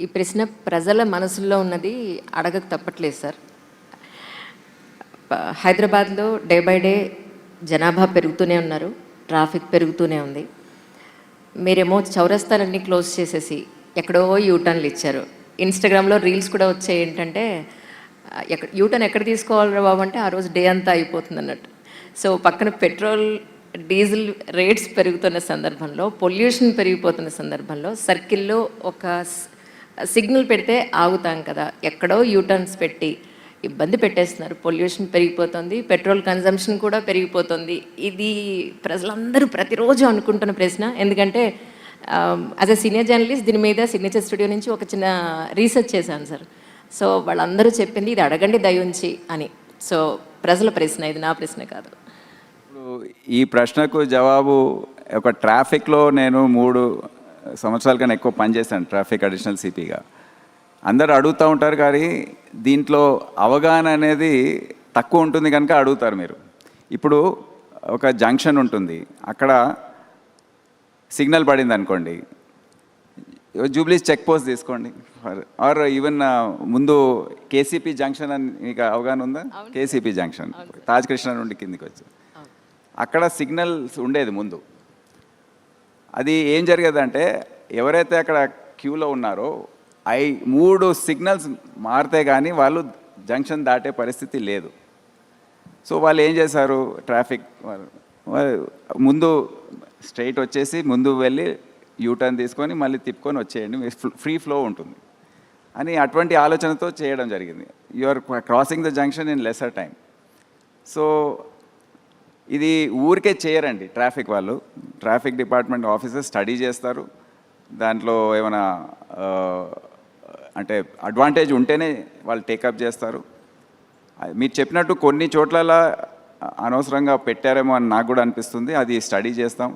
ఈ ప్రశ్న ప్రజల మనసుల్లో ఉన్నది అడగక తప్పట్లేదు సార్. హైదరాబాద్లో డే బై డే జనాభా పెరుగుతూనే ఉన్నారు, ట్రాఫిక్ పెరుగుతూనే ఉంది. మీరేమో చౌరస్తాలన్నీ క్లోజ్ చేసేసి ఎక్కడో యూటర్న్లు ఇచ్చారు. ఇన్స్టాగ్రామ్లో రీల్స్ కూడా వచ్చాయి ఏంటంటే యూటర్న్ ఎక్కడ తీసుకోవాలి బాబు అంటే ఆ రోజు డే అంతా అయిపోతుంది అన్నట్టు. సో పక్కన పెట్రోల్ డీజిల్ రేట్స్ పెరుగుతున్న సందర్భంలో, పొల్యూషన్ పెరిగిపోతున్న సందర్భంలో సర్కిల్లో ఒక సిగ్నల్ పెడితే ఆగుతాం కదా, ఎక్కడో యూటర్న్స్ పెట్టి ఇబ్బంది పెట్టేస్తున్నారు. పొల్యూషన్ పెరిగిపోతుంది, పెట్రోల్ కన్జంప్షన్ కూడా పెరిగిపోతుంది. ఇది ప్రజలందరూ ప్రతిరోజు అనుకుంటున్న ప్రశ్న. ఎందుకంటే యాజ్ ఎ సీనియర్ జర్నలిస్ట్ దీని మీద సిగ్నేచర్ స్టూడియో నుంచి ఒక చిన్న రీసెర్చ్ చేశాను సార్. సో వాళ్ళందరూ చెప్పింది ఇది అడగండి దయుంచి అని. సో ప్రజల ప్రశ్న, ఇది నా ప్రశ్న కాదు. ఈ ప్రశ్నకు జవాబు, ఒక ట్రాఫిక్లో నేను 3 సంవత్సరాల కన్నా ఎక్కువ పనిచేశాను ట్రాఫిక్ అడిషనల్ సిపిగా. అందరు అడుగుతూ ఉంటారు కానీ దీంట్లో అవగాహన అనేది తక్కువ ఉంటుంది కనుక అడుగుతారు మీరు. ఇప్పుడు ఒక జంక్షన్ ఉంటుంది, అక్కడ సిగ్నల్ పడింది అనుకోండి, జూబ్లీస్ చెక్ పోస్ట్ తీసుకోండి, ఆర్ ఈవెన్ ముందు కేసీపీ జంక్షన్ అని మీకు అవగాహన ఉందా? కేసీపీ జంక్షన్ తాజ్ కృష్ణ నుండి కిందికి వచ్చి అక్కడ సిగ్నల్స్ ఉండేది ముందు. అది ఏం జరిగేదంటే ఎవరైతే అక్కడ క్యూలో ఉన్నారో 3 సిగ్నల్స్ మారితే కానీ వాళ్ళు జంక్షన్ దాటే పరిస్థితి లేదు. సో వాళ్ళు ఏం చేశారు, ట్రాఫిక్ ముందు స్ట్రైట్ వచ్చేసి ముందు వెళ్ళి యూటర్న్ తీసుకొని మళ్ళీ తిప్పుకొని వచ్చేయండి, ఫ్రీ ఫ్లో ఉంటుంది అని అటువంటి ఆలోచనతో చేయడం జరిగింది. You are crossing the junction in lesser time. So ఇది ఊరికే చేయరండి ట్రాఫిక్ వాళ్ళు. ట్రాఫిక్ డిపార్ట్మెంట్ ఆఫీసర్స్ స్టడీ చేస్తారు, దాంట్లో ఏమైనా అంటే అడ్వాంటేజ్ ఉంటేనే వాళ్ళు టేకప్ చేస్తారు. మీరు చెప్పినట్టు కొన్ని చోట్ల అనవసరంగా పెట్టారేమో అని నాకు కూడా అనిపిస్తుంది. అది స్టడీ చేస్తాం.